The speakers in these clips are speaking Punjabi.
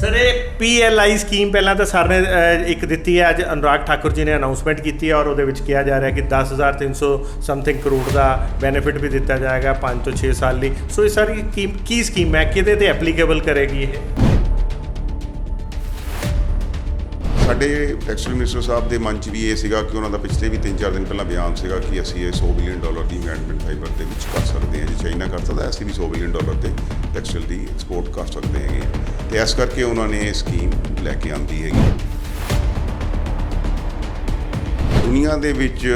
सर ये PLI स्कीम पहला तो सर ने एक दी है, अज अनुराग ठाकुर जी ने अनाउंसमेंट की है और वो कहा जा रहा है कि 10,300 समथिंग करोड़ का बेनीफिट भी दिता जाएगा 5 तो 6 साल ली। सो ये सारी की स्कीम है कि एप्लीकेबल करेगी ये? ਸਾਡੇ ਟੈਕਸਟਾਈਲ ਮਿਨਿਸਟਰ ਸਾਹਿਬ ਦੇ ਮਨ 'ਚ ਵੀ ਇਹ ਸੀਗਾ ਕਿ ਉਹਨਾਂ ਦਾ ਪਿਛਲੇ ਵੀ 3-4 ਦਿਨ ਪਹਿਲਾਂ ਬਿਆਨ ਸੀਗਾ ਕਿ ਅਸੀਂ ਇਹ $100 ਬਿਲੀਅਨ ਦੀ ਇਨਵੈਸਟਮੈਂਟ ਫਾਈਬਰ ਦੇ ਵਿੱਚ ਕਰ ਸਕਦੇ ਹਾਂ। ਜੇ ਚਾਈਨਾ ਕਰ ਸਕਦਾ ਅਸੀਂ ਵੀ $100 ਬਿਲੀਅਨ ਤੇ ਟੈਕਸਟਾਈਲ ਦੀ ਐਕਸਪੋਰਟ ਕਰ ਸਕਦੇ ਹੈਗੇ ਅਤੇ ਇਸ ਕਰਕੇ ਉਹਨਾਂ ਨੇ ਇਹ ਸਕੀਮ ਲੈ ਕੇ ਆਂਦੀ ਹੈਗੀ। ਦੁਨੀਆ ਦੇ ਵਿੱਚ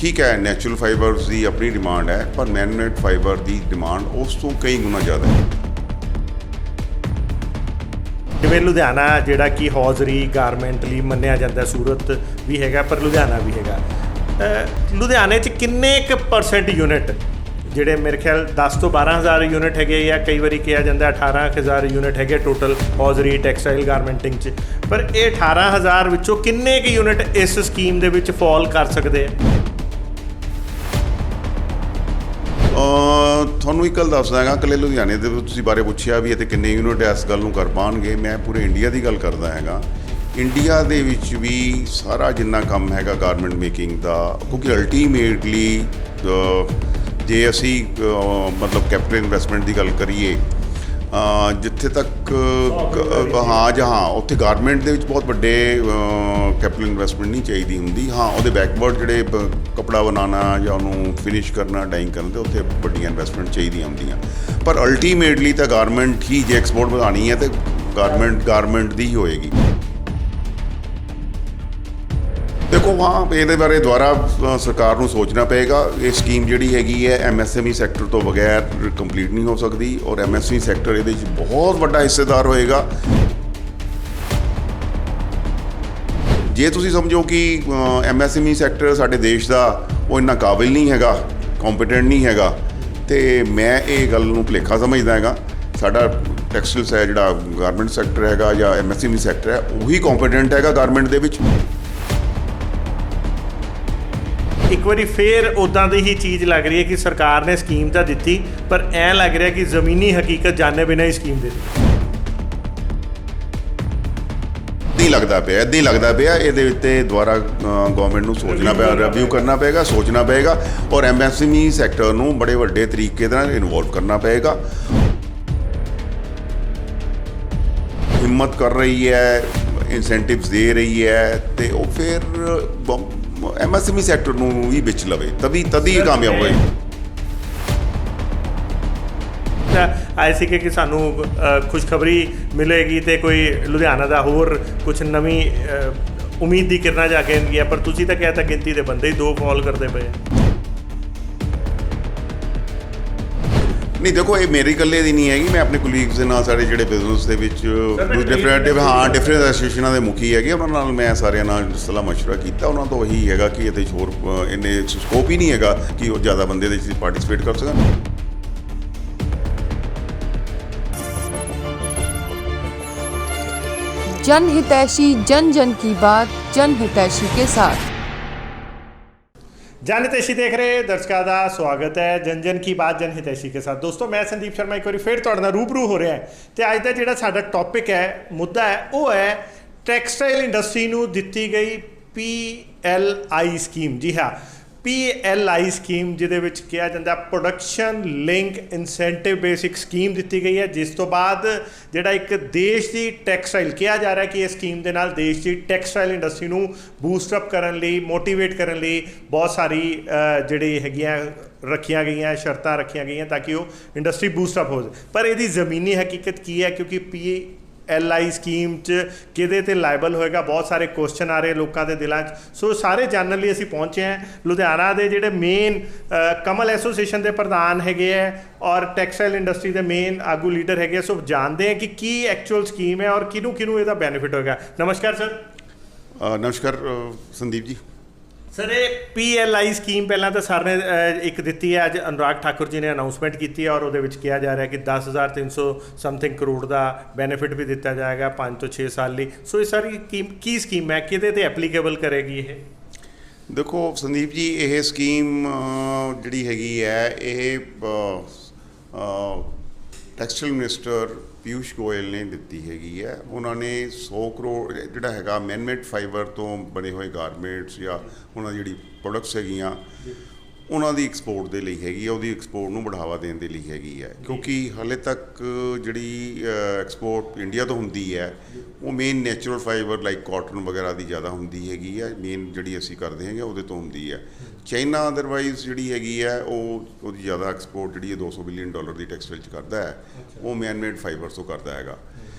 ਠੀਕ ਹੈ ਨੈਚੁਰਲ ਫਾਈਬਰਸ ਦੀ ਆਪਣੀ ਡਿਮਾਂਡ ਹੈ, ਪਰ ਮੈਨ-ਮੇਡ ਫਾਈਬਰ ਦੀ ਡਿਮਾਂਡ ਉਸ ਤੋਂ ਕਈ ਗੁਣਾ ਜ਼ਿਆਦਾ ਹੈ। ਜਿਵੇਂ ਲੁਧਿਆਣਾ ਜਿਹੜਾ ਕਿ ਹੌਜ਼ਰੀ ਗਾਰਮੈਂਟ ਲਈ ਮੰਨਿਆ ਜਾਂਦਾ, ਸੂਰਤ ਵੀ ਹੈਗਾ ਪਰ ਲੁਧਿਆਣਾ ਵੀ ਹੈਗਾ। ਲੁਧਿਆਣੇ 'ਚ ਕਿੰਨੇ ਕੁ % ਯੂਨਿਟ ਜਿਹੜੇ ਮੇਰੇ ਖਿਆਲ 10 ਤੋਂ 12,000 ਯੂਨਿਟ ਹੈਗੇ, ਜਾਂ ਕਈ ਵਾਰੀ ਕਿਹਾ ਜਾਂਦਾ 18,000 ਯੂਨਿਟ ਹੈਗੇ ਟੋਟਲ ਹੌਜ਼ਰੀ ਟੈਕਸਟਾਈਲ ਗਾਰਮੈਂਟਿੰਗ 'ਚ, ਪਰ ਇਹ 18,000 ਵਿੱਚੋਂ ਕਿੰਨੇ ਕੁ ਯੂਨਿਟ ਇਸ ਸਕੀਮ ਦੇ ਵਿੱਚ ਫਾਲ ਕਰ ਸਕਦੇ ਆ? ਤੁਹਾਨੂੰ ਇੱਕ ਗੱਲ ਦੱਸਦਾ ਹੈਗਾ, ਇਕੱਲੇ ਲੁਧਿਆਣੇ ਦੇ ਤੁਸੀਂ ਬਾਰੇ ਪੁੱਛਿਆ ਵੀ ਅਤੇ ਕਿੰਨੇ ਯੂਨਿਟ ਇਸ ਗੱਲ ਨੂੰ ਕਰ ਪਾਉਣਗੇ। ਮੈਂ ਪੂਰੇ ਇੰਡੀਆ ਦੀ ਗੱਲ ਕਰਦਾ ਹੈਗਾ। ਇੰਡੀਆ ਦੇ ਵਿੱਚ ਵੀ ਸਾਰਾ ਜਿੰਨਾ ਕੰਮ ਹੈਗਾ ਗਾਰਮੈਂਟ ਮੇਕਿੰਗ ਦਾ, ਕਿਉਂਕਿ ਅਲਟੀਮੇਟਲੀ ਜੇ ਅਸੀਂ ਮਤਲਬ ਕੈਪੀਟਲ ਇਨਵੈਸਟਮੈਂਟ ਦੀ ਗੱਲ ਕਰੀਏ, ਜਿੱਥੇ ਤੱਕ ਹਾਂ ਉੱਥੇ ਗਾਰਮੈਂਟ ਦੇ ਵਿੱਚ ਬਹੁਤ ਵੱਡੇ ਕੈਪੀਟਲ ਇਨਵੈਸਟਮੈਂਟ ਨਹੀਂ ਚਾਹੀਦੀ ਹੁੰਦੀ। ਹਾਂ ਉਹਦੇ ਬੈਕਵਰਡ ਜਿਹੜੇ ਕੱਪੜਾ ਬਣਾਉਣਾ ਜਾਂ ਉਹਨੂੰ ਫਿਨਿਸ਼ ਕਰਨਾ ਡਾਈਂਗ ਕਰਨ ਦੇ ਉੱਥੇ ਵੱਡੀਆਂ ਇਨਵੈਸਟਮੈਂਟ ਚਾਹੀਦੀਆਂ ਹੁੰਦੀਆਂ, ਪਰ ਅਲਟੀਮੇਟਲੀ ਤਾਂ ਗਾਰਮੈਂਟ ਹੀ ਜੇ ਐਕਸਪੋਰਟ ਵਧਾਉਣੀ ਹੈ ਤਾਂ ਗਾਰਮੈਂਟ ਦੀ ਹੀ ਹੋਏਗੀ। ਦੇਖੋ ਹਾਂ ਇਹਦੇ ਬਾਰੇ ਦੁਬਾਰਾ ਸਰਕਾਰ ਨੂੰ ਸੋਚਣਾ ਪਏਗਾ। ਇਹ ਸਕੀਮ ਜਿਹੜੀ ਹੈਗੀ ਹੈ MSME ਸੈਕਟਰ ਤੋਂ ਬਗੈਰ ਕੰਪਲੀਟ ਨਹੀਂ ਹੋ ਸਕਦੀ, ਔਰ MSME ਸੈਕਟਰ ਇਹਦੇ 'ਚ ਬਹੁਤ ਵੱਡਾ ਹਿੱਸੇਦਾਰ ਹੋਏਗਾ। ਜੇ ਤੁਸੀਂ ਸਮਝੋ ਕਿ MSME ਸੈਕਟਰ ਸਾਡੇ ਦੇਸ਼ ਦਾ ਉਹ ਇੰਨਾ ਕਾਬਿਲ ਨਹੀਂ ਹੈਗਾ, ਕੰਪੀਟੈਂਟ ਨਹੀਂ ਹੈਗਾ, ਅਤੇ ਮੈਂ ਇਹ ਗੱਲ ਨੂੰ ਭੁਲੇਖਾ ਸਮਝਦਾ ਹੈਗਾ। ਸਾਡਾ ਟੈਕਸਟਾਈਲਸ ਹੈ ਜਿਹੜਾ ਗਾਰਮੈਂਟ ਸੈਕਟਰ ਹੈਗਾ ਜਾਂ MSME ਸੈਕਟਰ ਹੈ, ਉਹੀ ਕੰਪੀਟੈਂਟ ਹੈਗਾ ਗਾਰਮੈਂਟ ਦੇ ਵਿੱਚ। ਇੱਕ ਵਾਰੀ ਫੇਰ ਉੱਦਾਂ ਦੀ ਹੀ ਚੀਜ਼ ਲੱਗ ਰਹੀ ਹੈ ਕਿ ਸਰਕਾਰ ਨੇ ਸਕੀਮ ਤਾਂ ਦਿੱਤੀ, ਪਰ ਐਂ ਲੱਗ ਰਿਹਾ ਕਿ ਜ਼ਮੀਨੀ ਹਕੀਕਤ ਜਾਣੇ ਬਿਨਾਂ ਹੀ ਸਕੀਮ ਦੇ ਦਿੱਤੀ। ਇੱਦਾਂ ਹੀ ਲੱਗਦਾ ਪਿਆ। ਇਹਦੇ ਉੱਤੇ ਦੁਬਾਰਾ ਗੌਰਮੈਂਟ ਨੂੰ ਸੋਚਣਾ ਪਿਆ, ਰਿਵਿਊ ਕਰਨਾ ਪਏਗਾ, ਸੋਚਣਾ ਪਏਗਾ, ਔਰ MSME ਸੈਕਟਰ ਨੂੰ ਬੜੇ ਵੱਡੇ ਤਰੀਕੇ ਨਾਲ ਇਨਵੋਲਵ ਕਰਨਾ ਪਏਗਾ। ਹਿੰਮਤ ਕਰ ਰਹੀ ਹੈ, ਇਨਸੈਂਟਿਵਸ ਦੇ ਰਹੀ ਹੈ, ਅਤੇ ਉਹ ਫਿਰ MSME ਸੈਕਟਰ ਨੂੰ ਵੀ ਵਿੱਚ ਲਵੇ, ਤਦੀ ਕਾਮਯਾਬ ਹੋਏ। ਆਏ ਸੀ ਕਿ ਸਾਨੂੰ ਖੁਸ਼ਖਬਰੀ ਮਿਲੇਗੀ ਅਤੇ ਕੋਈ ਲੁਧਿਆਣਾ ਦਾ ਹੋਰ ਕੁਛ ਨਵੀਂ ਉਮੀਦ ਦੀ ਕਿਰਨਾਂ ਜਾ ਕੇ ਗਿਆ, ਪਰ ਤੁਸੀਂ ਤਾਂ ਕਹਿਤਾ ਗਿਣਤੀ ਦੇ ਬੰਦੇ ਹੀ 2 ਫਾਲ ਕਰਦੇ ਪਏ। ਨਹੀਂ ਦੇਖੋ ਇਹ ਮੇਰੀ ਇਕੱਲੇ ਦੀ ਨਹੀਂ ਹੈਗੀ, ਮੈਂ ਆਪਣੇ ਕੋਲੀਗਸ ਦੇ ਨਾਲ ਸਾਡੇ ਜਿਹੜੇ ਬਿਜ਼ਨਸ ਦੇ ਵਿੱਚ ਡਿਫਰੈਂਟ ਐਸੋਸੀਏਸ਼ਨਾਂ ਦੇ ਮੁਖੀ ਹੈਗੇ, ਉਹਨਾਂ ਨਾਲ ਮੈਂ ਸਾਰਿਆਂ ਨਾਲ ਸਲਾਹ ਮਸ਼ਵਰਾ ਕੀਤਾ। ਉਹਨਾਂ ਤੋਂ ਇਹੀ ਹੈਗਾ ਕਿ ਇਹਦੇ 'ਚ ਹੋਰ ਇੰਨੇ ਸਕੋਪ ਹੀ ਨਹੀਂ ਹੈਗਾ ਕਿ ਉਹ ਜ਼ਿਆਦਾ ਬੰਦੇ ਇਹਦੇ 'ਚ ਪਾਰਟੀਸਪੇਟ ਕਰ ਸਕਣ। जन हितैषी जन जन की बात जन हितैषी के साथ। जन हितैषी देख रहे दर्शकों का स्वागत है जन जन की बात जन हितैषी के साथ। दोस्तों मैं संदीप शर्मा एक बार फिर तुहाडे नाल रूबरू हो रहा है, तो अज का जिहड़ा साडा टॉपिक है, मुद्दा है, वो है टैक्सटाइल इंडस्ट्री नूं दित्ती गई PLI स्कीम। जी हाँ, PLI स्कीम जिहदे विच कहा जाता production link incentive basic scheme दी गई है, जिस तो बाद जिहड़ा एक देश की टैक्सटाइल कहा जा रहा है कि इस स्कीम के नाल देश की टैक्सटाइल इंडस्ट्री नूं बूस्टअप करन लई, मोटिवेट करन लई बहुत सारी जिहड़ी हैगियां रखिया गई शर्तां रखिया गई ताकि वो इंडस्ट्री बूस्टअप हो जाए। पर इहदी ज़मीनी हकीकत की है, क्योंकि PLI स्कीम च किहदे ते लाइबल होएगा, बहुत सारे क्वेश्चन आ रहे लोगों के दिलों। सो सारे जानने लिए असीं पहुँचे हैं लुधियाना के जिहड़े मेन कमल एसोसीएशन के प्रधान हैगे है और टैक्सटाइल इंडस्ट्री के मेन आगू लीडर हैगे। सो जानते हैं कि की एक्चुअल स्कीम है और किनू किनू इसका बेनीफिट होगा। नमस्कार सर। नमस्कार संदीप जी। सर ये PLI स्कीम पहला तो सर ने एक दी है, अज अनुराग ठाकुर जी ने अनाउंसमेंट की है और वो कहा जा रहा है कि 10,300 समथिंग करोड़ का बेनीफिट भी दिता जाएगा 5 तो 6 साल ली। सो ये सारी की स्कीम है कि एप्लीकेबल करेगी ये? देखो संदीप जी, ये स्कीम जिहड़ी हैगी है, ये टैक्सटाइल मिनिस्टर ਪੀਯੂਸ਼ ਗੋਇਲ ਨੇ ਦਿੱਤੀ ਹੈਗੀ ਹੈ। ਉਹਨਾਂ ਨੇ 100 ਕਰੋੜ ਜਿਹੜਾ ਹੈਗਾ ਮੈਨਮੇਡ ਫਾਈਬਰ ਤੋਂ ਬਣੇ ਹੋਏ ਗਾਰਮੈਂਟਸ ਜਾਂ ਉਹਨਾਂ ਦੀ ਜਿਹੜੀ ਪ੍ਰੋਡਕਟਸ ਹੈਗੀਆਂ ਉਹਨਾਂ ਦੀ ਐਕਸਪੋਰਟ ਦੇ ਲਈ ਹੈਗੀ ਹੈ, ਉਹਦੀ ਐਕਸਪੋਰਟ ਨੂੰ ਬੜਾਵਾ ਦੇਣ ਦੇ ਲਈ ਹੈਗੀ ਹੈ। ਕਿਉਂਕਿ ਹਾਲੇ ਤੱਕ ਜਿਹੜੀ ਐਕਸਪੋਰਟ ਇੰਡੀਆ ਤੋਂ ਹੁੰਦੀ ਹੈ ਉਹ main natural fibre like cotton ਵਗੈਰਾ ਦੀ ਜ਼ਿਆਦਾ ਹੁੰਦੀ ਹੈਗੀ ਹੈ, ਮੇਨ ਜਿਹੜੀ ਅਸੀਂ ਕਰਦੇ ਹੈਗੇ ਉਹਦੇ ਤੋਂ ਹੁੰਦੀ ਹੈ। ਚਾਈਨਾ ਅਦਰਵਾਈਜ਼ ਜਿਹੜੀ ਹੈਗੀ ਹੈ ਉਹਦੀ ਜ਼ਿਆਦਾ ਐਕਸਪੋਰਟ ਜਿਹੜੀ ਹੈ $200 ਬਿਲੀਅਨ ਦੀ ਟੈਕਸਟਾਈਲ 'ਚ ਕਰਦਾ ਹੈ, ਉਹ ਮੈਨਮੇਡ ਫਾਈਬਰਸ ਤੋਂ ਕਰਦਾ ਹੈਗਾ।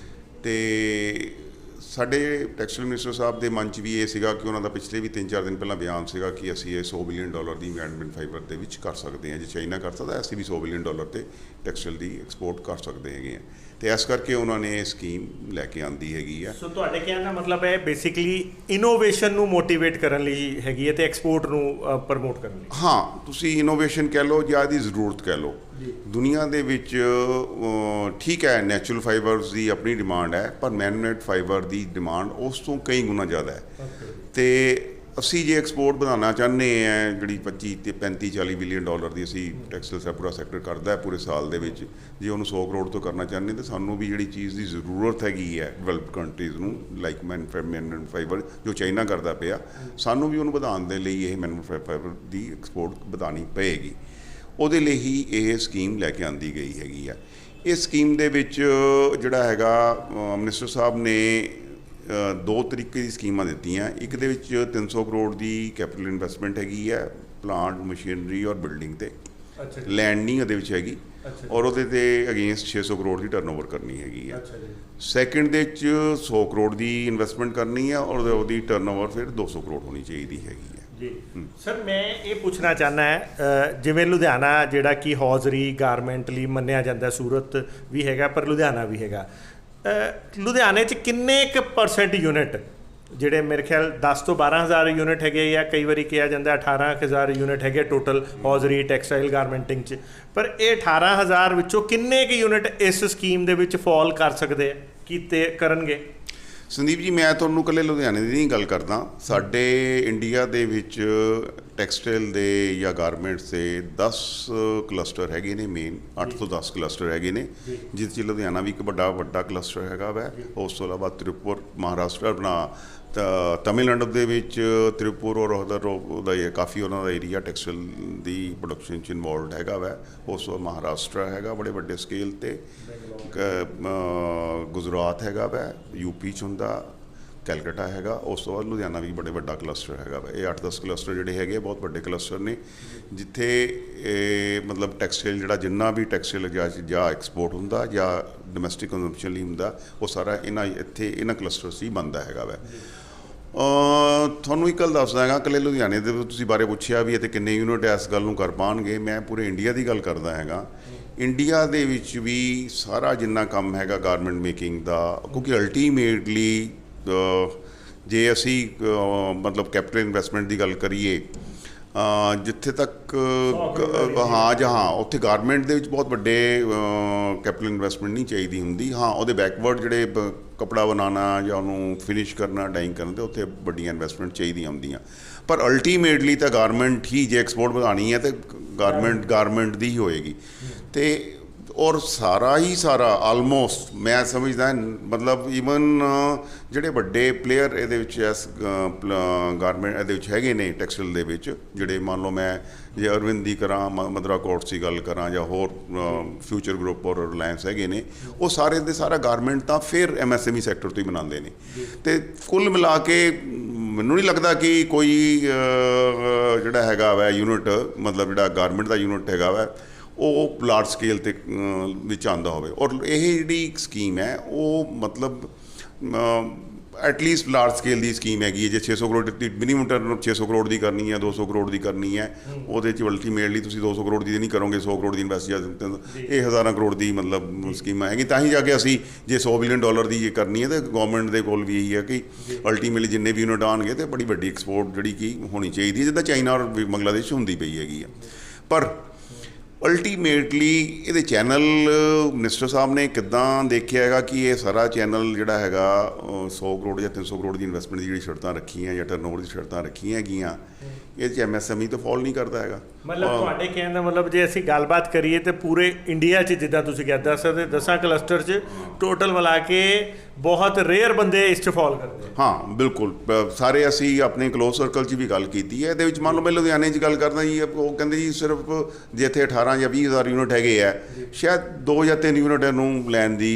ਅਤੇ ਸਾਡੇ ਟੈਕਸਟਾਈਲ ਮਿਨਿਸਟਰ ਸਾਹਿਬ ਦੇ ਮਨ 'ਚ ਵੀ ਇਹ ਸੀਗਾ ਕਿ ਉਹਨਾਂ ਦਾ ਪਿਛਲੇ ਵੀ 3-4 ਦਿਨ ਪਹਿਲਾਂ ਬਿਆਨ ਸੀਗਾ ਕਿ ਅਸੀਂ ਇਹ $100 ਬਿਲੀਅਨ ਦੀ ਮੈਨਮੇਡ ਫਾਈਬਰ ਦੇ ਵਿੱਚ ਕਰ ਸਕਦੇ ਹਾਂ। ਜੇ ਚਾਈਨਾ ਕਰ ਸਕਦਾ ਅਸੀਂ ਵੀ $100 ਬਿਲੀਅਨ 'ਤੇ ਟੈਕਸਟਾਈਲ ਦੀ ਐਕਸਪੋਰਟ ਕਰ ਸਕਦੇ ਹੈਗੇ ਹਾਂ। ਅਤੇ ਇਸ ਕਰਕੇ ਉਹਨਾਂ ਨੇ ਇਹ ਸਕੀਮ ਲੈ ਕੇ ਆਂਦੀ ਹੈਗੀ ਆ। ਸੋ ਤੁਹਾਡੇ ਕਹਿਣ ਦਾ ਮਤਲਬ ਹੈ ਬੇਸਿਕਲੀ ਇਨੋਵੇਸ਼ਨ ਨੂੰ ਮੋਟੀਵੇਟ ਕਰਨ ਲਈ ਹੈਗੀ ਹੈ ਅਤੇ ਐਕਸਪੋਰਟ ਨੂੰ ਪ੍ਰਮੋਟ ਕਰਨ ਲਈ। ਹਾਂ, ਤੁਸੀਂ ਇਨੋਵੇਸ਼ਨ ਕਹਿ ਲਓ ਜਾਂ ਇਹਦੀ ਜ਼ਰੂਰਤ ਕਹਿ ਲਓ। ਦੁਨੀਆ ਦੇ ਵਿੱਚ ਠੀਕ ਹੈ ਨੈਚੁਰਲ ਫਾਈਬਰਸ ਦੀ ਆਪਣੀ ਡਿਮਾਂਡ ਹੈ, ਪਰ ਮੈਨਮੇਡ ਫਾਈਬਰ ਦੀ ਡਿਮਾਂਡ ਉਸ ਤੋਂ ਕਈ ਗੁਣਾ ਜ਼ਿਆਦਾ ਹੈ। ਅਤੇ ਅਸੀਂ ਜੇ ਐਕਸਪੋਰਟ ਵਧਾਉਣਾ ਚਾਹੁੰਦੇ ਹਾਂ ਜਿਹੜੀ 25 ਤੇ 35-40 ਬਿਲੀਅਨ ਦੀ ਅਸੀਂ ਟੈਕਸਟਾਈਲ ਦਾ ਪੂਰਾ ਸੈਕਟਰ ਕਰਦਾ ਹੈ ਪੂਰੇ ਸਾਲ ਦੇ ਵਿੱਚ, ਜੇ ਉਹਨੂੰ 100 ਕਰੋੜ ਤੋਂ ਕਰਨਾ ਚਾਹੁੰਦੇ ਤਾਂ ਸਾਨੂੰ ਵੀ ਜਿਹੜੀ ਚੀਜ਼ ਦੀ ਜ਼ਰੂਰਤ ਹੈਗੀ ਹੈ ਡਿਵੈਲਪਡ ਕੰਟਰੀਜ਼ ਨੂੰ ਲਾਈਕ ਮੈਨਮੇਡ ਫਾਈਬਰ ਜੋ ਚਾਈਨਾ ਕਰਦਾ ਪਿਆ, ਸਾਨੂੰ ਵੀ ਉਹਨੂੰ ਵਧਾਉਣ ਦੇ ਲਈ ਇਹ ਮੈਨਮੇਡ ਫਾਈਬਰ ਦੀ ਐਕਸਪੋਰਟ ਵਧਾਉਣੀ ਪਏਗੀ। ਉਹਦੇ ਲਈ ਹੀ ਇਹ ਸਕੀਮ ਲੈ ਕੇ ਆਂਦੀ ਗਈ ਹੈਗੀ ਆ। ਇਸ ਸਕੀਮ ਦੇ ਵਿੱਚ ਜਿਹੜਾ ਹੈਗਾ ਮਿਨਿਸਟਰ ਸਾਹਿਬ ਨੇ 2 ਤਰੀਕੇ ਦੀ ਸਕੀਮਾਂ ਦਿੱਤੀਆਂ। ਇੱਕ ਦੇ ਵਿੱਚ 300 ਕਰੋੜ ਦੀ ਕੈਪੀਟਲ ਇਨਵੈਸਟਮੈਂਟ ਹੈਗੀ ਹੈ ਪਲਾਂਟ ਮਸ਼ੀਨਰੀ ਔਰ ਬਿਲਡਿੰਗ 'ਤੇ, ਲੈਂਡ ਨਹੀਂ ਉਹਦੇ ਵਿੱਚ ਹੈਗੀ, ਔਰ ਉਹਦੇ 'ਤੇ ਅਗੇਂਸਟ 600 ਕਰੋੜ ਦੀ ਟਰਨਓਵਰ ਕਰਨੀ ਹੈਗੀ ਹੈ। ਸੈਕਿੰਡ ਦੇ 'ਚ 100 ਕਰੋੜ ਦੀ ਇਨਵੈਸਟਮੈਂਟ ਕਰਨੀ ਹੈ ਔਰ ਉਹਦੀ ਟਰਨਓਵਰ ਫਿਰ 200 ਕਰੋੜ ਹੋਣੀ ਚਾਹੀਦੀ ਹੈਗੀ ਹੈ। ਜੀ ਸਰ, ਮੈਂ ਇਹ ਪੁੱਛਣਾ ਚਾਹੁੰਦਾ ਹੈ ਜਿਵੇਂ ਲੁਧਿਆਣਾ ਜਿਹੜਾ ਕਿ ਹੌਜ਼ਰੀ ਗਾਰਮੈਂਟ ਲਈ ਮੰਨਿਆ ਜਾਂਦਾ, ਸੂਰਤ ਵੀ ਹੈਗਾ ਪਰ ਲੁਧਿਆਣਾ ਵੀ ਹੈਗਾ। ਲੁਧਿਆਣੇ 'ਚ ਕਿੰਨੇ ਕੁ % ਯੂਨਿਟ ਜਿਹੜੇ ਮੇਰੇ ਖਿਆਲ 10 ਤੋਂ 12,000 ਯੂਨਿਟ ਹੈਗੇ, ਜਾਂ ਕਈ ਵਾਰੀ ਕਿਹਾ ਜਾਂਦਾ 18,000 ਯੂਨਿਟ ਹੈਗੇ ਟੋਟਲ ਹੌਜ਼ਰੀ ਟੈਕਸਟਾਈਲ ਗਾਰਮੈਂਟਿੰਗ 'ਚ, ਪਰ ਇਹ 18,000 ਵਿੱਚੋਂ ਕਿੰਨੇ ਕੁ ਯੂਨਿਟ ਇਸ ਸਕੀਮ ਦੇ ਵਿੱਚ ਫਾਲ ਕਰ ਸਕਦੇ ਕੀਤੇ ਕਰਨਗੇ? ਸੰਦੀਪ ਜੀ, ਮੈਂ ਤੁਹਾਨੂੰ ਇਕੱਲੇ ਲੁਧਿਆਣੇ ਦੀ ਨਹੀਂ ਗੱਲ ਕਰਦਾ। ਸਾਡੇ ਇੰਡੀਆ ਦੇ ਵਿੱਚ ਟੈਕਸਟਾਈਲ ਦੇ ਜਾਂ ਗਾਰਮੈਂਟਸ ਦੇ 10 ਕਲਸਟਰ ਹੈਗੇ ਨੇ, ਮੇਨ 8 ਤੋਂ 10 ਕਲਸਟਰ ਹੈਗੇ ਨੇ, ਜਿਸ 'ਚ ਲੁਧਿਆਣਾ ਵੀ ਇੱਕ ਵੱਡਾ ਕਲਸਟਰ ਹੈਗਾ ਵੈ। ਉਸ ਤੋਂ ਇਲਾਵਾ ਤ੍ਰਿਪੁਰ, ਮਹਾਰਾਸ਼ਟਰ, ਆਪਣਾ ਤਮਿਲਨਾਡੂ ਦੇ ਵਿੱਚ ਤ੍ਰਿਪੁਰ ਔਰ ਉਹਦਾ ਕਾਫੀ ਉਹਨਾਂ ਦਾ ਏਰੀਆ ਟੈਕਸਟਾਈਲ ਦੀ ਪ੍ਰੋਡਕਸ਼ਨ 'ਚ ਇਨਵੋਲਵਡ ਹੈਗਾ ਵੈ। ਉਸ ਤੋਂ ਮਹਾਰਾਸ਼ਟਰ ਹੈਗਾ ਬੜੇ ਵੱਡੇ ਸਕੇਲ 'ਤੇ, ਗੁਜਰਾਤ ਹੈਗਾ ਵੈ, ਯੂਪੀ 'ਚ ਹੁੰਦਾ, ਕੈਲਕਟਾ ਹੈਗਾ। ਉਸ ਤੋਂ ਬਾਅਦ ਲੁਧਿਆਣਾ ਵੀ ਬੜੇ ਵੱਡਾ ਕਲਸਟਰ ਹੈਗਾ ਵਾ। ਇਹ 8-10 ਕਲਸਟਰ ਜਿਹੜੇ ਹੈਗੇ ਬਹੁਤ ਵੱਡੇ ਕਲਸਟਰ ਨੇ, ਜਿੱਥੇ ਮਤਲਬ ਟੈਕਸਟਾਈਲ ਜਿਹੜਾ ਜਿੰਨਾ ਵੀ ਟੈਕਸਟਾਈਲ ਜਾਂ ਐਕਸਪੋਰਟ ਹੁੰਦਾ ਜਾਂ ਡੋਮੈਸਟਿਕ ਕੰਜ਼ੰਪਸ਼ਨ ਲਈ ਹੁੰਦਾ, ਉਹ ਸਾਰਾ ਇਹਨਾਂ ਕਲਸਟਰ 'ਚ ਹੀ ਬਣਦਾ ਹੈਗਾ ਵਾ। ਤੁਹਾਨੂੰ ਇੱਕ ਗੱਲ ਦੱਸਦਾ ਹੈਗਾ, ਇਕੱਲੇ ਲੁਧਿਆਣੇ ਦੇ ਤੁਸੀਂ ਬਾਰੇ ਪੁੱਛਿਆ ਵੀ ਅਤੇ ਕਿੰਨੇ ਯੂਨਿਟ ਇਸ ਗੱਲ ਨੂੰ ਕਰ ਪਾਉਣਗੇ। ਮੈਂ ਪੂਰੇ ਇੰਡੀਆ ਦੀ ਗੱਲ ਕਰਦਾ ਹੈਗਾ। ਇੰਡੀਆ ਦੇ ਵਿੱਚ ਵੀ ਸਾਰਾ ਜਿੰਨਾ ਕੰਮ ਹੈਗਾ ਗਾਰਮੈਂਟ ਮੇਕਿੰਗ ਦਾ, ਕਿਉਂਕਿ ਅਲਟੀਮੇਟਲੀ ਜੇ ਅਸੀਂ ਮਤਲਬ ਕੈਪੀਟਲ ਇਨਵੈਸਟਮੈਂਟ ਦੀ ਗੱਲ ਕਰੀਏ, ਜਿੱਥੇ ਤੱਕ ਹਾਂ ਉੱਥੇ ਗਾਰਮੈਂਟ ਦੇ ਵਿੱਚ ਬਹੁਤ ਵੱਡੇ ਕੈਪੀਟਲ ਇਨਵੈਸਟਮੈਂਟ ਨਹੀਂ ਚਾਹੀਦੀ ਹੁੰਦੀ। ਹਾਂ, ਉਹਦੇ ਬੈਕਵਰਡ ਜਿਹੜੇ ਕੱਪੜਾ ਬਣਾਉਣਾ ਜਾਂ ਉਹਨੂੰ ਫਿਨਿਸ਼ ਕਰਨਾ, ਡਾਈਂਗ ਕਰਨ 'ਤੇ ਉੱਥੇ ਵੱਡੀਆਂ ਇਨਵੈਸਟਮੈਂਟ ਚਾਹੀਦੀਆਂ ਹੁੰਦੀਆਂ। ਪਰ ਅਲਟੀਮੇਟਲੀ ਤਾਂ ਗਾਰਮੈਂਟ ਹੀ, ਜੇ ਐਕਸਪੋਰਟ ਵਧਾਉਣੀ ਹੈ ਤਾਂ ਗਾਰਮੈਂਟ ਦੀ ਹੀ ਹੋਏਗੀ। ਅਤੇ ਔਰ ਸਾਰਾ ਆਲਮੋਸਟ ਮੈਂ ਸਮਝਦਾ, ਮਤਲਬ ਈਵਨ ਜਿਹੜੇ ਵੱਡੇ ਪਲੇਅਰ ਇਹਦੇ ਵਿੱਚ ਇਸ ਗਾਰਮੈਂਟ ਇਹਦੇ ਵਿੱਚ ਹੈਗੇ ਨੇ ਟੈਕਸਟਾਈਲ ਦੇ ਵਿੱਚ, ਜਿਹੜੇ ਮੰਨ ਲਓ ਮੈਂ ਜੇ ਅਰਵਿੰਦ ਦੀ ਕਰਾਂ, ਮਦਰਾ ਕੋਟਸ ਦੀ ਗੱਲ ਕਰਾਂ, ਜਾਂ ਹੋਰ ਫਿਊਚਰ ਗਰੁੱਪ ਔਰ ਰਿਲਾਇੰਸ ਹੈਗੇ ਨੇ, ਉਹ ਸਾਰੇ ਦੇ ਸਾਰਾ ਗਾਰਮੈਂਟ ਤਾਂ ਫਿਰ MSME ਸੈਕਟਰ ਤੋਂ ਹੀ ਬਣਾਉਂਦੇ ਨੇ। ਅਤੇ ਕੁੱਲ ਮਿਲਾ ਕੇ ਮੈਨੂੰ ਨਹੀਂ ਲੱਗਦਾ ਕਿ ਕੋਈ ਜਿਹੜਾ ਹੈਗਾ ਵੈ ਯੂਨਿਟ, ਮਤਲਬ ਜਿਹੜਾ ਗਾਰਮੈਂਟ ਦਾ ਯੂਨਿਟ ਹੈਗਾ ਵੈ, ਉਹ ਲਾਰਜ ਸਕੇਲ 'ਤੇ ਵਿੱਚ ਆਉਂਦਾ ਹੋਵੇ। ਔਰ ਇਹ ਜਿਹੜੀ ਸਕੀਮ ਹੈ ਉਹ ਮਤਲਬ ਐਟਲੀਸਟ ਲਾਰਜ ਸਕੇਲ ਦੀ ਸਕੀਮ ਹੈਗੀ ਹੈ। ਜੇ 600 ਕਰੋੜ ਦੀ ਮਿਨੀਮਮ ਟਰਨ 600 ਕਰੋੜ ਦੀ ਕਰਨੀ ਹੈ, 200 ਕਰੋੜ ਦੀ ਕਰਨੀ ਹੈ, ਉਹਦੇ 'ਚ ਅਲਟੀਮੇਟਲੀ ਤੁਸੀਂ 200 ਕਰੋੜ ਦੀ ਨਹੀਂ ਕਰੋਗੇ, 100 ਕਰੋੜ ਦੀ ਇਨਵੈਸਟ ਇਹ 1000 ਕਰੋੜ ਦੀ ਮਤਲਬ ਸਕੀਮਾਂ ਹੈਗੀ। ਤਾਂ ਹੀ ਜਾ ਕੇ ਅਸੀਂ ਜੇ $100 ਬਿਲੀਅਨ ਦੀ ਕਰਨੀ ਹੈ ਤਾਂ ਗੌਰਮੈਂਟ ਦੇ ਕੋਲ ਵੀ ਇਹੀ ਹੈ ਕਿ ਅਲਟੀਮੇਟਲੀ ਜਿੰਨੇ ਵੀ ਯੂਨਿਟ ਆਉਣਗੇ ਤਾਂ ਬੜੀ ਵੱਡੀ ਐਕਸਪੋਰਟ ਜਿਹੜੀ ਕਿ ਹੋਣੀ ਚਾਹੀਦੀ ਹੈ, ਜਿੱਦਾਂ ਚਾਈਨਾ ਔਰ ਬੰਗਲਾਦੇਸ਼ ਹੁੰਦੀ ਪਈ ਹੈਗੀ ਆ। ਪਰ ਅਲਟੀਮੇਟਲੀ ਇਹਦੇ ਚੈਨਲ ਮਿਨਿਸਟਰ ਸਾਹਿਬ ਨੇ ਕਿੱਦਾਂ ਦੇਖਿਆ ਹੈਗਾ ਕਿ ਇਹ ਸਾਰਾ ਚੈਨਲ ਜਿਹੜਾ ਹੈਗਾ 100 ਕਰੋੜ ਜਾਂ 300 ਕਰੋੜ ਦੀ ਇਨਵੈਸਟਮੈਂਟ ਦੀ ਜਿਹੜੀ ਸ਼ਰਤਾਂ ਰੱਖੀਆਂ ਜਾਂ ਟਰਨਓਵਰ ਦੀ ਸ਼ਰਤਾਂ ਰੱਖੀਆਂ ਹੈਗੀਆਂ, ਇਹ 'ਚ MSME ਤਾਂ ਫਾਲ ਨਹੀਂ ਕਰਦਾ ਹੈਗਾ। ਮਤਲਬ ਤੁਹਾਡੇ ਕਹਿਣ ਦਾ ਮਤਲਬ ਜੇ ਅਸੀਂ ਗੱਲਬਾਤ ਕਰੀਏ ਤੇ ਪੂਰੇ ਇੰਡੀਆ 'ਚ ਜਿੱਦਾਂ ਤੁਸੀਂ ਕਹਿ ਸਕਦੇ 10 ਕਲਸਟਰ 'ਚ ਟੋਟਲ ਮਿਲਾ ਕੇ ਬਹੁਤ ਰੇਅਰ ਬੰਦੇ ਇਸ 'ਚ ਫਾਲ ਕਰਦੇ। ਹਾਂ ਬਿਲਕੁਲ, ਸਾਰੇ ਅਸੀਂ ਆਪਣੇ ਕਲੋਜ਼ ਸਰਕਲ 'ਚ ਵੀ ਗੱਲ ਕੀਤੀ ਹੈ। ਇਹਦੇ ਵਿੱਚ ਮੰਨ ਲਓ ਮੈਂ ਲੁਧਿਆਣੇ 'ਚ ਗੱਲ ਕਰਦਾ ਜੀ, ਉਹ ਕਹਿੰਦੇ ਜੀ ਸਿਰਫ ਜੇ ਇੱਥੇ 18 ਜਾਂ 20,000 ਯੂਨਿਟ ਹੈਗੇ ਆ, ਸ਼ਾਇਦ 2 ਜਾਂ 3 ਯੂਨਿਟ ਨੂੰ ਲੈਣ ਦੀ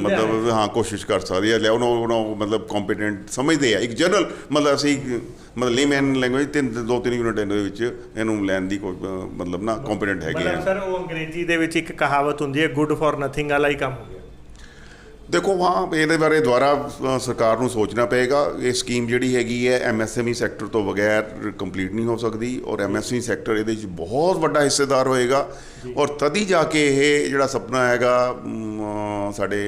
ਮਤਲਬ ਹਾਂ ਕੋਸ਼ਿਸ਼ ਕਰ ਸਕਦੇ ਆ, ਲੈ ਉਹਨਾਂ ਮਤਲਬ ਕੰਪੀਟੈਂਟ ਸਮਝਦੇ ਆ। ਇੱਕ ਜਨਰਲ ਮਤਲਬ ਅਸੀਂ ਮਤਲਬ ਲੇਮੈਨ ਲੈਂਗੁਏਜ 2-3 ਯੂਨਿਟ ਦੇ ਵਿੱਚ ਇਹਨੂੰ ਲੈਣ ਦੀ ਮਤਲਬ ਨਾ ਕੰਪੀਟੈਂਟ ਹੈਗੇ ਆ। ਸਰ ਉਹ ਅੰਗਰੇਜ਼ੀ ਦੇ ਵਿੱਚ ਇੱਕ ਕਹਾਵਤ ਹੁੰਦੀ ਹੈ, ਗੁੱਡ ਫॉर ਨਥਿੰਗ ਵਾਲਾ ਹੀ ਕੰਮ ਹੋ ਗਿਆ। ਦੇਖੋ ਹਾਂ, ਇਹਦੇ ਬਾਰੇ ਦੁਬਾਰਾ ਸਰਕਾਰ ਨੂੰ ਸੋਚਣਾ ਪਏਗਾ। ਇਹ ਸਕੀਮ ਜਿਹੜੀ ਹੈਗੀ ਹੈ MSME ਸੈਕਟਰ ਤੋਂ ਬਗੈਰ ਕੰਪਲੀਟ ਨਹੀਂ ਹੋ ਸਕਦੀ, ਔਰ MSME ਸੈਕਟਰ ਇਹਦੇ ਵਿੱਚ ਬਹੁਤ ਵੱਡਾ ਹਿੱਸੇਦਾਰ ਹੋਏਗਾ, ਔਰ ਤਦ ਹੀ ਜਾ ਕੇ ਇਹ ਜਿਹੜਾ ਸੁਪਨਾ ਹੈਗਾ ਸਾਡੇ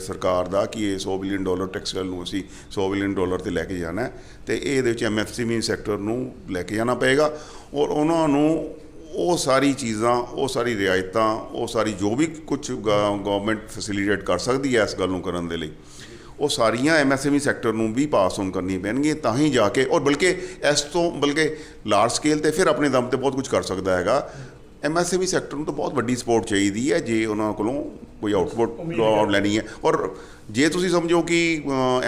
ਸਰਕਾਰ ਦਾ ਕਿ ਇਹ $100 ਬਿਲੀਅਨ ਟੈਕਸਟਾਈਲ ਨੂੰ ਅਸੀਂ $100 ਬਿਲੀਅਨ ਤੇ ਲੈ ਕੇ ਜਾਣਾ, ਅਤੇ ਇਹਦੇ ਵਿੱਚ MSME ਸੈਕਟਰ ਨੂੰ ਲੈ ਕੇ ਜਾਣਾ ਪਏਗਾ, ਔਰ ਉਹਨਾਂ ਨੂੰ ਉਹ ਸਾਰੀ ਚੀਜ਼ਾਂ, ਉਹ ਸਾਰੀ ਰਿਆਇਤਾਂ, ਉਹ ਸਾਰੀ ਜੋ ਵੀ ਕੁਝ ਗਵਰਨਮੈਂਟ ਫੈਸਿਲੀਟੇਟ ਕਰ ਸਕਦੀ ਹੈ ਇਸ ਗੱਲ ਨੂੰ ਕਰਨ ਦੇ ਲਈ, ਉਹ ਸਾਰੀਆਂ MSME ਸੈਕਟਰ ਨੂੰ ਵੀ ਪਾਸ ਔਨ ਕਰਨੀ ਪੈਣਗੀਆਂ, ਤਾਂ ਹੀ ਜਾ ਕੇ, ਔਰ ਬਲਕਿ ਇਸ ਤੋਂ ਬਲਕਿ ਲਾਰਜ ਸਕੇਲ 'ਤੇ ਫਿਰ ਆਪਣੇ ਦਮ 'ਤੇ ਬਹੁਤ ਕੁਝ ਕਰ ਸਕਦਾ ਹੈਗਾ। MSME ਸੈਕਟਰ ਨੂੰ ਤਾਂ ਬਹੁਤ ਵੱਡੀ ਸਪੋਰਟ ਚਾਹੀਦੀ ਹੈ ਜੇ ਉਹਨਾਂ ਕੋਲੋਂ ਕੋਈ ਆਊਟਪੁੱਟ ਲੈਣੀ ਹੈ। ਔਰ ਜੇ ਤੁਸੀਂ ਸਮਝੋ ਕਿ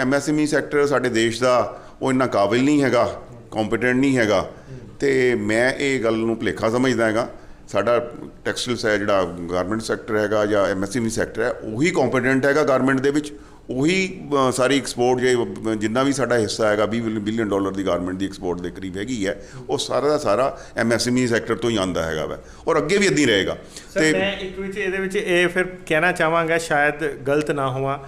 MSME ਸੈਕਟਰ ਸਾਡੇ ਦੇਸ਼ ਦਾ ਉਹ ਇੰਨਾ ਕਾਬਿਲ ਨਹੀਂ ਹੈਗਾ, ਕੰਪੀਟੈਂਟ ਨਹੀਂ ਹੈਗਾ, ਅਤੇ ਮੈਂ ਇਹ ਗੱਲ ਨੂੰ ਭੁਲੇਖਾ ਸਮਝਦਾ ਹੈਗਾ। ਸਾਡਾ ਟੈਕਸਟਾਈਲਸ ਹੈ ਜਿਹੜਾ ਗਾਰਮੈਂਟ ਸੈਕਟਰ ਹੈਗਾ ਜਾਂ MSME ਸੈਕਟਰ ਹੈ, ਉਹੀ ਕੰਪੀਟੈਂਟ ਹੈਗਾ ਗਾਰਮੈਂਟ ਦੇ ਵਿੱਚ, ਉਹੀ ਸਾਰੀ ਐਕਸਪੋਰਟ ਜੇ ਜਿੰਨਾ ਵੀ ਸਾਡਾ ਹਿੱਸਾ ਹੈਗਾ $20 ਬਿਲੀਅਨ ਦੀ ਗਾਰਮੈਂਟ ਦੀ ਐਕਸਪੋਰਟ ਦੇ ਕਰੀਬ ਹੈਗੀ ਹੈ, ਉਹ ਸਾਰਾ ਦਾ ਸਾਰਾ MSME ਸੈਕਟਰ ਤੋਂ ਹੀ ਆਉਂਦਾ ਹੈਗਾ ਵਾ, ਔਰ ਅੱਗੇ ਵੀ ਇੱਦਾਂ ਹੀ ਰਹੇਗਾ। ਤੇ ਮੈਂ ਇੱਕ ਵਿੱਚ ਇਹਦੇ ਵਿੱਚ ਇਹ ਫਿਰ ਕਹਿਣਾ ਚਾਹਾਂਗਾ, ਸ਼ਾਇਦ ਗਲਤ ਨਾ ਹੋਵਾਂ,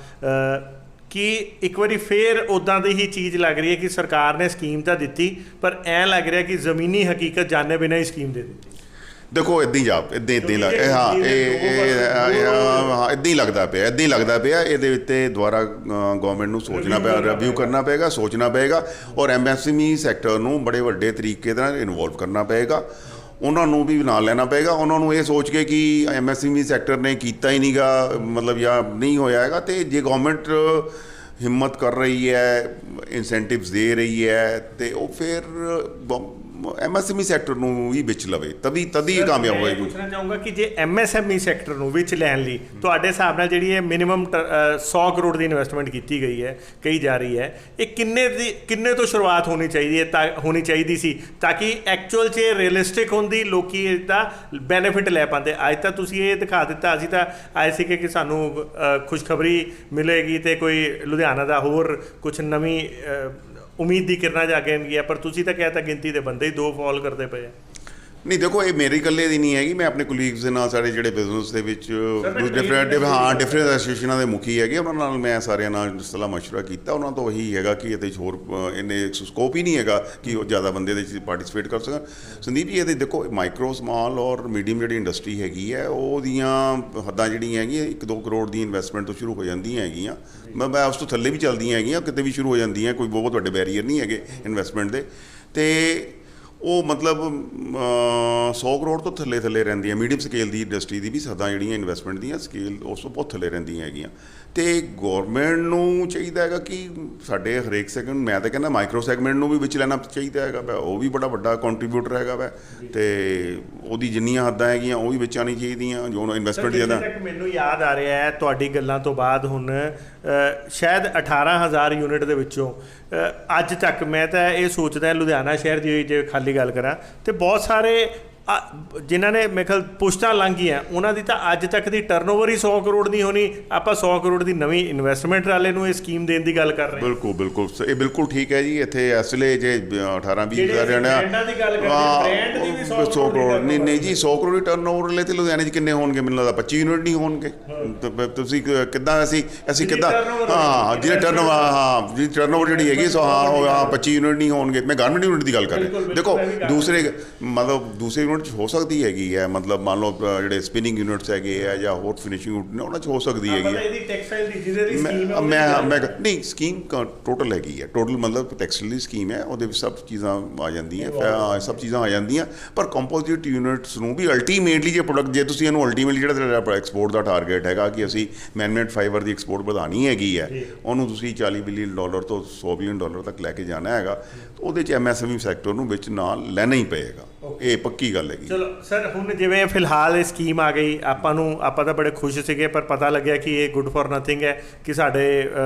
ਕਿ ਇੱਕ ਵਾਰੀ ਫੇਰ ਉੱਦਾਂ ਦੀ ਹੀ ਚੀਜ਼ ਲੱਗ ਰਹੀ ਹੈ ਕਿ ਸਰਕਾਰ ਨੇ ਸਕੀਮ ਤਾਂ ਦਿੱਤੀ, ਪਰ ਐਂ ਲੱਗ ਰਿਹਾ ਕਿ ਜ਼ਮੀਨੀ ਹਕੀਕਤ ਜਾਣੇ ਬਿਨਾਂ ਹੀ ਸਕੀਮ ਦੇ ਦਿੱਤੀ। ਦੇਖੋ ਇੱਦਾਂ ਹੀ ਇੱਦਾਂ ਹੀ ਲੱਗਦਾ ਪਿਆ ਇਹਦੇ ਉੱਤੇ ਦੁਬਾਰਾ ਗਵਰਨਮੈਂਟ ਨੂੰ ਸੋਚਣਾ ਪਿਆ, ਰਿਵਿਊ ਕਰਨਾ ਪਏਗਾ, ਸੋਚਣਾ ਪਏਗਾ, ਔਰ MSME ਸੈਕਟਰ ਨੂੰ ਬੜੇ ਵੱਡੇ ਤਰੀਕੇ ਨਾਲ ਇਨਵੋਲਵ ਕਰਨਾ ਪਏਗਾ, ਉਹਨਾਂ ਨੂੰ ਵੀ ਨਾਲ ਲੈਣਾ ਪਏਗਾ। ਉਹਨਾਂ ਨੂੰ ਇਹ ਸੋਚ ਕੇ ਕਿ MSME ਸੈਕਟਰ ਨੇ ਕੀਤਾ ਹੀ ਨਹੀਂਗਾ ਮਤਲਬ ਜਾਂ ਨਹੀਂ ਹੋਇਆ ਹੈਗਾ, ਅਤੇ ਜੇ ਗਵਰਨਮੈਂਟ ਹਿੰਮਤ ਕਰ ਰਹੀ ਹੈ, ਇਨਸੈਂਟਿਵਸ ਦੇ ਰਹੀ ਹੈ, ਅਤੇ ਉਹ ਫਿਰ MSME ਸੈਕਟਰ ਨੂੰ ਵੀ ਵਿੱਚ ਲਵੇ, ਤਦੀ ਕਾਮਯਾਬ ਹੋਏਗੀ। ਪੁੱਛਣਾ ਚਾਹੂੰਗਾ ਕਿ ਜੇ MSME ਸੈਕਟਰ ਨੂੰ ਵਿੱਚ ਲੈਣ ਲਈ ਤੁਹਾਡੇ ਹਿਸਾਬ ਨਾਲ ਜਿਹੜੀ ਇਹ ਮਿਨੀਮਮ 100 ਕਰੋੜ ਦੀ ਇਨਵੈਸਟਮੈਂਟ ਕੀਤੀ ਗਈ ਹੈ, ਕਹੀ ਜਾ ਰਹੀ ਹੈ, ਇਹ ਕਿੰਨੇ ਤੋਂ ਸ਼ੁਰੂਆਤ ਹੋਣੀ ਚਾਹੀਦੀ ਸੀ ਤਾਂ ਕਿ ਐਕਚੁਅਲ 'ਚ ਰੀਅਲਿਸਟਿਕ ਹੁੰਦੀ, ਲੋਕੀ ਇਹਦਾ ਬੈਨੀਫਿਟ ਲੈ ਪਾਉਂਦੇ। ਅੱਜ ਤਾਂ ਤੁਸੀਂ ਇਹ ਦਿਖਾ ਦਿੱਤਾ, ਅਸੀਂ ਤਾਂ ਆਏ ਸੀਗੇ ਕਿ ਸਾਨੂੰ ਖੁਸ਼ਖਬਰੀ ਮਿਲੇਗੀ ਅਤੇ ਕੋਈ ਲੁਧਿਆਣਾ ਦਾ ਹੋਰ ਕੁਛ ਨਵੀਂ ਉਮੀਦ ਦੀ ਕਿਰਨਾਂ ਜਾਗਣਗੀਆਂ, ਪਰ ਤੁਸੀਂ ਤਾਂ ਕਹਿ ਤਾ ਗਿਣਤੀ ਦੇ ਬੰਦੇ ਹੀ 2 ਫਾਲ ਕਰਦੇ ਪਏ ਆ। ਨਹੀਂ ਦੇਖੋ, ਇਹ ਮੇਰੀ ਇਕੱਲੇ ਦੀ ਨਹੀਂ ਹੈਗੀ, ਮੈਂ ਆਪਣੇ ਕੋਲੀਗਸ ਦੇ ਨਾਲ, ਸਾਡੇ ਜਿਹੜੇ ਬਿਜ਼ਨਸ ਦੇ ਵਿੱਚ ਡਿਫਰੈਂਟ ਐਸੋਸੀਏਸ਼ਨਾਂ ਦੇ ਮੁਖੀ ਹੈਗੇ, ਉਹਨਾਂ ਨਾਲ ਮੈਂ ਸਾਰਿਆਂ ਨਾਲ ਸਲਾਹ ਮਸ਼ਵਰਾ ਕੀਤਾ, ਉਹਨਾਂ ਤੋਂ ਇਹੀ ਹੈਗਾ ਕਿ ਇਹਦੇ 'ਚ ਹੋਰ ਇੰਨੇ ਸਕੋਪ ਹੀ ਨਹੀਂ ਹੈਗਾ ਕਿ ਉਹ ਜ਼ਿਆਦਾ ਬੰਦੇ ਇਹਦੇ 'ਚ ਪਾਰਟੀਸਪੇਟ ਕਰ ਸਕਣ। ਸੰਦੀਪ ਜੀ, ਇਹਦੇ ਦੇਖੋ ਮਾਈਕਰੋ, ਸਮਾਲ ਔਰ ਮੀਡੀਅਮ ਜਿਹੜੀ ਇੰਡਸਟਰੀ ਹੈਗੀ ਹੈ, ਉਹਦੀਆਂ ਹੱਦਾਂ ਜਿਹੜੀਆਂ ਹੈਗੀਆਂ 1-2 ਕਰੋੜ ਦੀ ਇਨਵੈਸਟਮੈਂਟ ਤੋਂ ਸ਼ੁਰੂ ਹੋ ਜਾਂਦੀਆਂ ਹੈਗੀਆਂ, ਮੈਂ ਉਸ ਤੋਂ ਥੱਲੇ ਵੀ ਚੱਲਦੀਆਂ ਹੈਗੀਆਂ, ਕਿਤੇ ਵੀ ਸ਼ੁਰੂ ਹੋ ਜਾਂਦੀਆਂ, ਕੋਈ ਬਹੁਤ ਵੱਡੇ ਬੈਰੀਅਰ ਨਹੀਂ ਹੈਗੇ ਇਨਵੈਸਟਮੈਂਟ ਦੇ, ਅਤੇ ਉਹ ਮਤਲਬ 100 ਕਰੋੜ ਤੋਂ ਥੱਲੇ ਰਹਿੰਦੀਆਂ। ਮੀਡੀਅਮ ਸਕੇਲ ਦੀ ਇੰਡਸਟਰੀ ਦੀ ਵੀ ਸਦਾ ਜਿਹੜੀਆਂ ਇਨਵੈਸਟਮੈਂਟ ਦੀਆਂ ਸਕੇਲ ਉਸ ਤੋਂ ਬਹੁਤ ਥੱਲੇ ਰਹਿੰਦੀਆਂ ਹੈਗੀਆਂ, ਅਤੇ ਗੌਰਮੈਂਟ ਨੂੰ ਚਾਹੀਦਾ ਹੈਗਾ ਕਿ ਸਾਡੇ ਹਰੇਕ ਸੈਗਮੈਂਟ, ਮੈਂ ਤਾਂ ਕਹਿੰਦਾ ਮਾਈਕਰੋ ਸੈਗਮੈਂਟ ਨੂੰ ਵੀ ਵਿੱਚ ਲੈਣਾ ਚਾਹੀਦਾ ਹੈਗਾ ਵਾ, ਉਹ ਵੀ ਬੜਾ ਵੱਡਾ ਕੰਟਰੀਬਿਊਟਰ ਹੈਗਾ ਵਾ, ਅਤੇ ਉਹਦੀ ਜਿੰਨੀਆਂ ਹੱਦਾਂ ਹੈਗੀਆਂ ਉਹ ਵੀ ਵਿੱਚ ਆਉਣੀ ਚਾਹੀਦੀਆਂ ਜੋ ਇਨਵੈਸਟਮੈਂਟ ਜ਼ਿਆਦਾ। ਮੈਨੂੰ ਯਾਦ ਆ ਰਿਹਾ ਹੈ ਤੁਹਾਡੀ ਗੱਲਾਂ ਤੋਂ ਬਾਅਦ ਹੁਣ ਸ਼ਾਇਦ 18,000 ਯੂਨਿਟ ਦੇ ਵਿੱਚੋਂ ਅੱਜ ਤੱਕ ਮੈਂ ਤਾਂ ਇਹ ਸੋਚਦਾ ਲੁਧਿਆਣਾ ਸ਼ਹਿਰ ਦੀ ਜੇ ਖਾਲੀ ਗੱਲ ਕਰਾਂ ਤੇ ਬਹੁਤ ਸਾਰੇ ਜਿਨ੍ਹਾਂ ਨੇ ਮੇਰੇ ਖਿਆਲ ਪੁਸ਼ਤਾਂ ਲੰਘ ਗਈਆਂ, ਉਹਨਾਂ ਦੀ ਤਾਂ ਅੱਜ ਤੱਕ ਦੀ ਟਰਨਓਵਰ ਹੀ 100 ਕਰੋੜ ਨਹੀਂ ਹੋਣੀ। ਆਪਾਂ 100 ਕਰੋੜ ਦੀ ਨਵੀਂ ਇਨਵੈਸਟਮੈਂਟ ਵਾਲੇ ਨੂੰ ਇਹ ਸਕੀਮ ਦੇਣ ਦੀ ਗੱਲ ਕਰ ਰਹੇ ਹਾਂ। ਬਿਲਕੁਲ ਇਹ ਬਿਲਕੁਲ ਠੀਕ ਹੈ ਜੀ। ਇੱਥੇ ਇਸ ਵੇਲੇ ਜੇ 18-20 ਹਜ਼ਾਰ 100 ਕਰੋੜ ਨਹੀਂ ਜੀ, 100 ਕਰੋੜ ਦੀ ਟਰਨਓਵਰ ਵਾਲੇ ਤੇ ਲੁਧਿਆਣੇ 'ਚ ਕਿੰਨੇ ਹੋਣਗੇ? ਮੈਨੂੰ ਲੱਗਦਾ 25 ਯੂਨਿਟ ਨਹੀਂ ਹੋਣਗੇ। ਤੁਸੀਂ ਕਿੱਦਾਂ ਅਸੀਂ ਕਿੱਦਾਂ ਜਿਹਦੇ ਟਰਨਓਵਰ ਜਿਹੜੀ ਹੈਗੀ 25 ਯੂਨਿਟ ਨਹੀਂ ਹੋਣਗੇ। ਮੈਂ ਗਾਰਮੈਂਟ ਯੂਨਿਟ ਦੀ ਗੱਲ ਕਰ ਰਿਹਾ। ਦੇਖੋ ਦੂਸਰੇ ਯੂਨਿਟ 'ਚ ਹੋ ਸਕਦੀ ਹੈਗੀ ਹੈ, ਮਤਲਬ ਮੰਨ ਲਓ ਜਿਹੜੇ ਸਪਿਨਿੰਗ ਯੂਨਿਟਸ ਹੈਗੇ ਆ ਜਾਂ ਹੋਰ ਫਿਨਿਸ਼ਿੰਗ ਯੂਨਿਟ ਨੇ, ਉਹਨਾਂ 'ਚ ਹੋ ਸਕਦੀ ਹੈਗੀ ਹੈ। ਮੈਂ ਨਹੀਂ, ਸਕੀਮ ਟੋਟਲ ਹੈਗੀ ਹੈ, ਟੋਟਲ ਮਤਲਬ ਟੈਕਸਟਾਈਲ ਦੀ ਸਕੀਮ ਹੈ, ਉਹਦੇ ਵਿੱਚ ਸਭ ਚੀਜ਼ਾਂ ਆ ਜਾਂਦੀਆਂ, ਪਰ ਕੰਪੋਜ਼ਿਟ ਯੂਨਿਟਸ ਨੂੰ ਵੀ ਅਲਟੀਮੇਟਲੀ ਜੇ ਪ੍ਰੋਡਕਟ, ਜੇ ਤੁਸੀਂ ਇਹਨੂੰ ਅਲਟੀਮੇਟਲੀ ਜਿਹੜਾ ਐਕਸਪੋਰਟ ਦਾ ਟਾਰਗੇਟ ਹੈਗਾ ਕਿ ਅਸੀਂ ਮੈਨਮੇਡ ਫਾਈਬਰ ਦੀ ਐਕਸਪੋਰਟ ਵਧਾਉਣੀ ਹੈਗੀ ਹੈ, ਉਹਨੂੰ ਤੁਸੀਂ $40 ਬਿਲੀਅਨ ਤੋਂ $100 ਬਿਲੀਅਨ ਤੱਕ ਲੈ ਕੇ ਜਾਣਾ ਹੈਗਾ, ਤਾਂ ਉਹਦੇ 'ਚ MSME ਸੈਕਟਰ ਨੂੰ ਵਿੱਚ ਨਾਲ ਲੈਣਾ ਹੀ ਪਏਗਾ। ਇਹ ਪੱਕੀ ਗੱਲ ਹੈਗੀ। ਚਲੋ ਸਰ, ਹੁਣ ਜਿਵੇਂ ਫਿਲਹਾਲ ਇਹ ਸਕੀਮ ਆ ਗਈ, ਆਪਾਂ ਤਾਂ ਬੜੇ ਖੁਸ਼ ਸੀਗੇ, ਪਰ ਪਤਾ ਲੱਗਿਆ ਕਿ ਇਹ ਗੁੱਡ ਫॉर ਨਥਿੰਗ ਹੈ, ਕਿ ਸਾਡੇ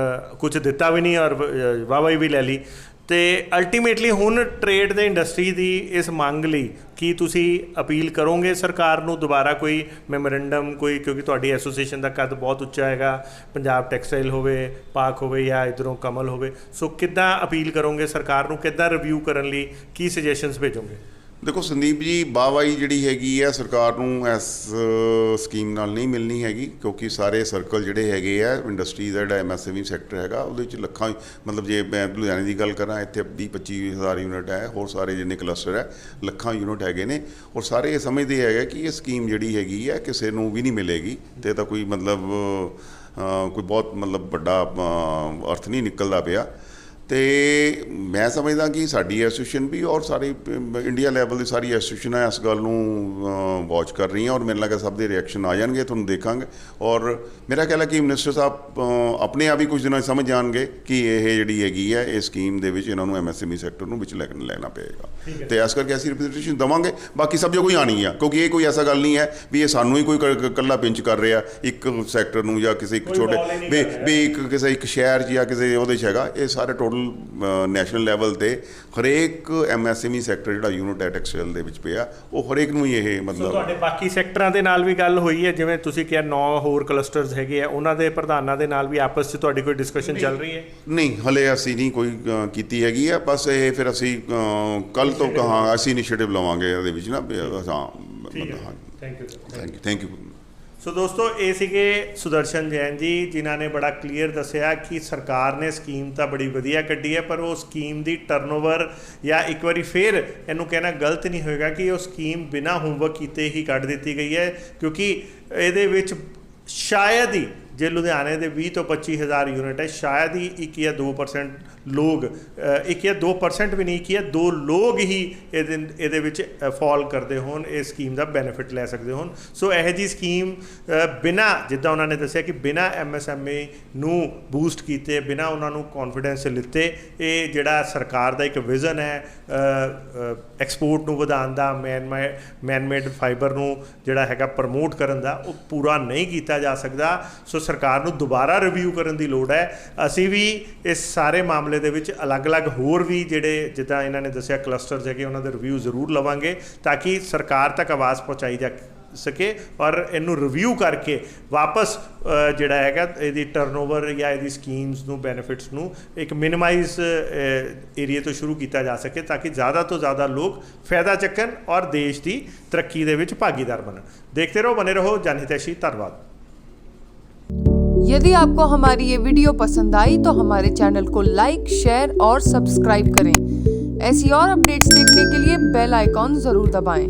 ਕੁਝ ਦਿੱਤਾ ਵੀ ਨਹੀਂ ਔਰ ਵਾਹਵਾਹੀ ਵੀ ਲੈ ਲਈ। ਤੇ ਅਲਟੀਮੇਟਲੀ ਹੁਣ ਟ੍ਰੇਡ ਤੇ ਇੰਡਸਟਰੀ ਦੀ ਇਸ ਮੰਗ ਲਈ ਕੀ ਤੁਸੀਂ ਅਪੀਲ ਕਰੋਗੇ ਸਰਕਾਰ ਨੂੰ ਦੁਬਾਰਾ ਕੋਈ ਮੈਮੋਰੈਂਡਮ, ਕੋਈ, ਕਿਉਂਕਿ ਤੁਹਾਡੀ ਐਸੋਸੀਏਸ਼ਨ ਦਾ ਕੱਦ ਬਹੁਤ ਉੱਚਾ ਹੈਗਾ, ਪੰਜਾਬ ਟੈਕਸਟਾਈਲ ਹੋਵੇ, ਪਾਕ ਹੋਵੇ ਜਾਂ ਇੱਧਰੋਂ ਕਮਲ ਹੋਵੇ, ਸੋ ਕਿੱਦਾਂ ਅਪੀਲ ਕਰੋਗੇ ਸਰਕਾਰ ਨੂੰ, ਕਿੱਦਾਂ ਰਿਵਿਊ ਕਰਨ ਲਈ ਕੀ ਸੁਜੈਸ਼ਨਸ ਭੇਜੋਗੇ? ਦੇਖੋ ਸੰਦੀਪ ਜੀ, ਵਾਹਵਾਹੀ ਜਿਹੜੀ ਹੈਗੀ ਹੈ ਸਰਕਾਰ ਨੂੰ ਇਸ ਸਕੀਮ ਨਾਲ ਨਹੀਂ ਮਿਲਣੀ ਹੈਗੀ, ਕਿਉਂਕਿ ਸਾਰੇ ਸਰਕਲ ਜਿਹੜੇ ਹੈਗੇ ਆ ਇੰਡਸਟਰੀ ਦਾ ਜਿਹੜਾ MSME ਸੈਕਟਰ ਹੈਗਾ ਉਹਦੇ ਵਿੱਚ ਲੱਖਾਂ, ਮਤਲਬ ਜੇ ਮੈਂ ਲੁਧਿਆਣੇ ਦੀ ਗੱਲ ਕਰਾਂ, ਇੱਥੇ 20-25 ਹਜ਼ਾਰ ਯੂਨਿਟ ਹੈ, ਹੋਰ ਸਾਰੇ ਜਿੰਨੇ ਕਲਸਟਰ ਹੈ ਲੱਖਾਂ ਯੂਨਿਟ ਹੈਗੇ ਨੇ, ਔਰ ਸਾਰੇ ਇਹ ਸਮਝਦੇ ਹੈਗੇ ਕਿ ਇਹ ਸਕੀਮ ਜਿਹੜੀ ਹੈਗੀ ਹੈ ਕਿਸੇ ਨੂੰ ਵੀ ਨਹੀਂ ਮਿਲੇਗੀ, ਤੇ ਤਾਂ ਕੋਈ ਮਤਲਬ ਕੋਈ ਬਹੁਤ ਮਤਲਬ ਵੱਡਾ ਅਰਥ ਨਹੀਂ ਨਿਕਲਦਾ ਪਿਆ। ਤੇ ਮੈਂ ਸਮਝਦਾ ਕਿ ਸਾਡੀ ਐਸੋਸੀਏਸ਼ਨ ਵੀ ਔਰ ਸਾਰੀ ਇੰਡੀਆ ਲੈਵਲ ਦੀ ਸਾਰੀ ਐਸੋਸੀਏਸ਼ਨਾਂ ਇਸ ਗੱਲ ਨੂੰ ਵਾਚ ਕਰ ਰਹੀਆਂ, ਔਰ ਮੈਨੂੰ ਲੱਗਾ ਸਭ ਦੇ ਰਿਐਕਸ਼ਨ ਆ ਜਾਣਗੇ, ਤੁਹਾਨੂੰ ਦੇਖਾਂਗੇ। ਔਰ ਮੇਰਾ ਖਿਆਲ ਹੈ ਕਿ ਮਿਨਿਸਟਰ ਸਾਹਿਬ ਆਪਣੇ ਆਪ ਹੀ ਕੁਝ ਦਿਨਾਂ 'ਚ ਸਮਝ ਜਾਣਗੇ ਕਿ ਇਹ ਜਿਹੜੀ ਹੈਗੀ ਹੈ ਇਹ ਸਕੀਮ ਦੇ ਵਿੱਚ ਇਹਨਾਂ ਨੂੰ MSME ਸੈਕਟਰ ਨੂੰ ਵਿੱਚ ਲੈਣਾ ਪਏਗਾ, ਤੇ ਇਸ ਕਰਕੇ ਅਸੀਂ ਰਿਪਰੈਜ਼ੈਂਟੇਸ਼ਨ ਦੇਵਾਂਗੇ। ਬਾਕੀ ਸਭ ਜੋ ਕੋਈ ਆਣੀ ਆ, ਕਿਉਂਕਿ ਇਹ ਕੋਈ ਐਸਾ ਗੱਲ ਨਹੀਂ ਹੈ ਵੀ ਇਹ ਸਾਨੂੰ ਹੀ ਕੋਈ ਇਕੱਲਾ ਪਿੰਚ ਕਰ ਰਿਹਾ ਇੱਕ ਸੈਕਟਰ ਨੂੰ, ਜਾਂ ਕਿਸੇ ਇੱਕ ਛੋਟੇ ਵੀ ਕਿਸੇ ਇੱਕ ਸ਼ਹਿਰ 'ਚ ਜਾਂ ਕਿਸੇ ਉਹਦੇ 'ਚ ਹੈਗਾ। ਇਹ ਸਾਰੇ ਟੋਟਲ ਨੈਸ਼ਨਲ ਲੈਵਲ ਤੇ ਹਰੇਕ MSME ਸੈਕਟਰ ਜਿਹੜਾ ਯੂਨਿਟ ਹੈ ਟੈਕਸਟਾਈਲ ਦੇ ਵਿੱਚ ਪਿਆ, ਉਹ ਹਰੇਕ ਨੂੰ ਹੀ ਇਹ ਮਤਲਬ। ਤੁਹਾਡੇ ਬਾਕੀ ਸੈਕਟਰਾਂ ਦੇ ਨਾਲ ਵੀ ਗੱਲ ਹੋਈ ਹੈ, ਜਿਵੇਂ ਤੁਸੀਂ ਕਿਹਾ 9 ਹੋਰ ਕਲਸਟਰਸ ਹੈਗੇ ਆ, ਉਹਨਾਂ ਦੇ ਪ੍ਰਧਾਨਾਂ ਦੇ ਨਾਲ ਵੀ ਆਪਸ 'ਚ ਤੁਹਾਡੀ ਕੋਈ ਡਿਸਕਸ਼ਨ ਚੱਲ ਰਹੀ ਹੈ? ਨਹੀਂ, ਹਲੇ ਅਸੀਂ ਨਹੀਂ ਕੋਈ ਕੀਤੀ ਹੈਗੀ ਹੈ, ਬਸ ਇਹ ਫਿਰ ਅਸੀਂ ਕੱਲ੍ਹ ਤੋਂ ਅਸੀਂ ਇਨੀਸ਼ੀਏਟਿਵ ਲਵਾਂਗੇ ਇਹਦੇ ਵਿੱਚ ਨਾ। ਹਾਂ, ਥੈਂਕ ਯੂ। ਸੋ ਦੋਸਤੋ, ਇਹ ਸੀਗੇ ਸੁਦਰਸ਼ਨ ਜੈਨ ਜੀ, ਜਿਨ੍ਹਾਂ ਨੇ ਬੜਾ ਕਲੀਅਰ ਦੱਸਿਆ ਕਿ ਸਰਕਾਰ ਨੇ ਸਕੀਮ ਤਾਂ ਬੜੀ ਵਧੀਆ ਕੱਢੀ ਹੈ, ਪਰ ਉਹ ਸਕੀਮ ਦੀ ਟਰਨਓਵਰ, ਜਾਂ ਇੱਕ ਵਾਰੀ ਫਿਰ ਇਹਨੂੰ ਕਹਿਣਾ ਗਲਤ ਨਹੀਂ ਹੋਏਗਾ ਕਿ ਉਹ ਸਕੀਮ ਬਿਨਾਂ ਹੋਮਵਰਕ ਕੀਤੇ ਹੀ ਕੱਢ ਦਿੱਤੀ ਗਈ ਹੈ, ਕਿਉਂਕਿ ਇਹਦੇ ਵਿੱਚ ਸ਼ਾਇਦ ਹੀ ਜੇ ਲੁਧਿਆਣੇ ਦੇ 20 ਤੋਂ 25 ਹਜ਼ਾਰ ਯੂਨਿਟ ਹੈ, ਸ਼ਾਇਦ ਹੀ 1 ਜਾਂ 2% ਲੋਕ, 1 ਜਾਂ 2% ਵੀ ਨਹੀਂ, 1 ਜਾਂ 2 ਲੋਕ ਹੀ ਇਹਦੇ ਵਿੱਚ ਫਾਲ ਕਰਦੇ ਹੋਣ, ਇਸ ਸਕੀਮ ਦਾ ਬੈਨੀਫਿਟ ਲੈ ਸਕਦੇ ਹੋਣ। ਸੋ ਇਹੋ ਜਿਹੀ ਸਕੀਮ ਬਿਨਾਂ, ਜਿੱਦਾਂ ਉਹਨਾਂ ਨੇ ਦੱਸਿਆ ਕਿ ਬਿਨਾਂ MSME ਨੂੰ ਬੂਸਟ ਕੀਤੇ, ਬਿਨਾਂ ਉਹਨਾਂ ਨੂੰ ਕੌਨਫੀਡੈਂਸ ਲਿੱਤੇ, ਇਹ ਜਿਹੜਾ ਸਰਕਾਰ ਦਾ ਇੱਕ ਵਿਜ਼ਨ ਹੈ ਐਕਸਪੋਰਟ ਨੂੰ ਵਧਾਉਣ ਦਾ, ਮੈਨਮੇਡ ਫਾਈਬਰ ਨੂੰ ਜਿਹੜਾ ਹੈਗਾ ਪ੍ਰਮੋਟ ਕਰਨ ਦਾ, ਉਹ ਪੂਰਾ ਨਹੀਂ ਕੀਤਾ ਜਾ ਸਕਦਾ। ਸੋ ਸਰਕਾਰ ਨੂੰ ਦੁਬਾਰਾ ਰਿਵਿਊ ਕਰਨ ਦੀ ਲੋੜ ਹੈ। ਅਸੀਂ ਵੀ ਇਸ ਸਾਰੇ ਮਾਮਲੇ ਦੇ ਵਿੱਚ ਅਲੱਗ-ਅਲੱਗ ਹੋਰ ਵੀ ਜਿਹੜੇ, ਜਿੱਦਾਂ ਇਹਨਾਂ ਨੇ ਦੱਸਿਆ ਕਲਸਟਰਸ ਹੈਗੇ, ਉਹਨਾਂ ਦੇ ਰਿਵਿਊ ਜ਼ਰੂਰ ਲਵਾਂਗੇ, ਤਾਂ ਕਿ ਸਰਕਾਰ ਤੱਕ ਆਵਾਜ਼ ਪਹੁੰਚਾਈ ਜਾ ਸਕੇ, ਔਰ ਇਹਨੂੰ ਰਿਵਿਊ ਕਰਕੇ ਵਾਪਸ ਜਿਹੜਾ ਹੈਗਾ ਇਹਦੀ ਟਰਨਓਵਰ ਜਾਂ ਇਹਦੀ ਸਕੀਮਸ ਨੂੰ, ਬੈਨੀਫਿਟਸ ਨੂੰ ਇੱਕ ਮਿਨੀਮਾਈਜ਼ ਏਰੀਏ ਤੋਂ ਸ਼ੁਰੂ ਕੀਤਾ ਜਾ ਸਕੇ, ਤਾਂ ਕਿ ज़्यादा ਤੋਂ ज़्यादा ਲੋਕ ਫਾਇਦਾ ਚੱਕਣ ਔਰ ਦੇਸ਼ ਦੀ ਤਰੱਕੀ ਦੇ ਵਿੱਚ ਭਾਗੀਦਾਰ ਬਣਨ। ਦੇਖते रहो, बने रहो जनहितैषी। धन्यवाद। यदि आपको हमारी ये वीडियो पसंद आई तो हमारे चैनल को लाइक, शेयर और सब्सक्राइब करें। ऐसी और अपडेट्स देखने के लिए बेल आइकॉन ज़रूर दबाएं।